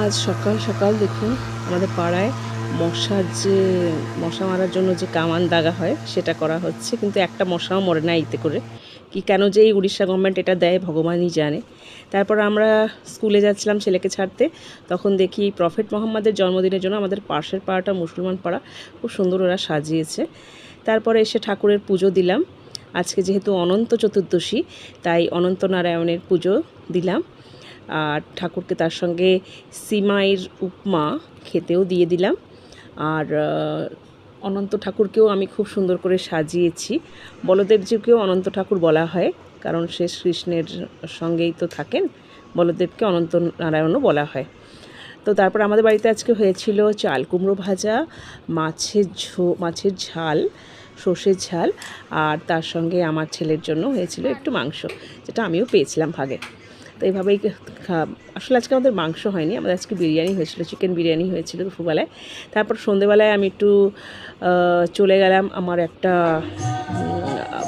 আজ সকাল সকাল দেখুন আমাদের পাড়ায় মশা মারার জন্য যে কামান দাগা হয় সেটা করা হচ্ছে, কিন্তু একটা মশাও মরে না এতে করে। কি কেন যে এই উড়িষ্যা গভর্নমেন্ট এটা দেয় ভগবানই জানে। তারপর আমরা স্কুলে যাচ্ছিলাম ছেলেকে ছাড়তে, তখন দেখি প্রফেট মোহাম্মদের জন্মদিনের জন্য আমাদের পাশের পাড়াটা মুসলমান পাড়া, খুব সুন্দর ওরা সাজিয়েছে। তারপরে এসে ঠাকুরের পুজো দিলাম। আজকে যেহেতু অনন্ত চতুর্দশী, তাই অনন্ত নারায়ণের পুজো দিলাম। আর ঠাকুরকে তার সঙ্গে সিমাইয়ের উপমা খেতেও দিয়ে দিলাম। আর অনন্ত ঠাকুরকেও আমি খুব সুন্দর করে সাজিয়েছি। বলদেবজিকেও অনন্ত ঠাকুর বলা হয়, কারণ সে শ্রীকৃষ্ণের সঙ্গেই তো থাকেন। বলদেবকে অনন্ত নারায়ণও বলা হয়। তো তারপর আমাদের বাড়িতে আজকে হয়েছিল চাল কুমড়ো ভাজা, মাছের ঝাল, সর্ষের ঝাল, আর তার সঙ্গে আমার ছেলের জন্য হয়েছিল একটু মাংস, যেটা আমিও পেয়েছিলাম ভাগে। তো এইভাবেই আসলে আজকে আমাদের মাংস হয়নি, আমাদের আজকে বিরিয়ানি হয়েছিল, চিকেন বিরিয়ানি হয়েছিল দুপুরবেলায়। তারপর সন্ধেবেলায় আমি একটু চলে গেলাম আমার একটা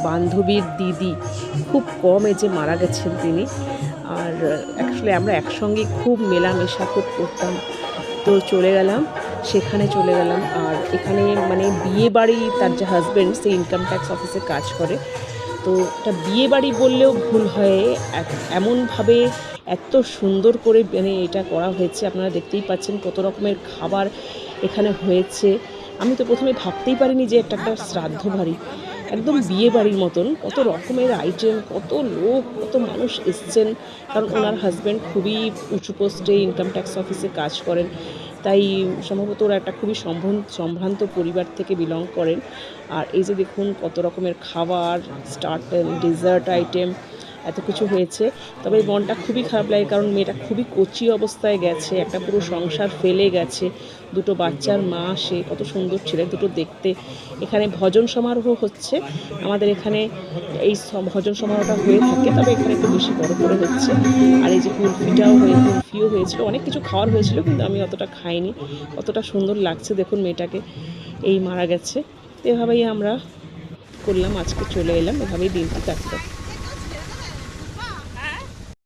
বান্ধবীর দিদি, খুব কম এজে মারা গেছেন তিনি। আর আসলে আমরা একসঙ্গে খুব মেলামেশা খুব করতাম, তো সেখানে চলে গেলাম। আর এখানে মানে বিয়ে বাড়ি, তার যে হাজব্যান্ড সে ইনকাম ট্যাক্স অফিসে কাজ করে, তো এটা বিয়ে বাড়ি বললেও ভুল হয়। এমনভাবে এত সুন্দর করে মানে এটা করা হয়েছে, আপনারা দেখতেই পাচ্ছেন কত রকমের খাবার এখানে হয়েছে। আমি তো প্রথমে ভাবতেই পারিনি যে একটা শ্রাদ্ধ বাড়ি, একদম বিয়ে বাড়ির মতন, কত রকমের আইটেম, কত লোক, কত মানুষ এসছেন। কারণ ওনার হাজব্যান্ড খুবই উঁচু পোস্টে ইনকাম ট্যাক্স অফিসে কাজ করেন, তাই সম্ভবত ওরা একটা খুবই সম্ভ্রান্ত পরিবার থেকে বিলং করেন। আর এই যে দেখুন কত রকমের খাবার, ডেজার্ট আইটেম, এত কিছু হয়েছে। তবে মনটা খুবই খারাপ লাগে, কারণ মেয়েটা খুবই কচি অবস্থায় গেছে, একটা পুরো সংসার ফেলে গেছে, দুটো বাচ্চার মা, সে কত সুন্দর ছেলে দুটো দেখতে। এখানে ভজন সমারোহ হচ্ছে, আমাদের এখানে এই ভজন সমারোহটা হয়ে থাকে, তবে এখানে একটু বেশি বড় করে হচ্ছে। আর এই যে কুলফিও হয়েছিল, অনেক কিছু খাওয়ার হয়েছিল, কিন্তু আমি অতটা খাইনি। কতটা সুন্দর লাগছে দেখুন মেয়েটাকে, এই মারা গেছে। এভাবেই আমরা করলাম, আজকে চলে এলাম, এভাবেই দিনটি কাটলো।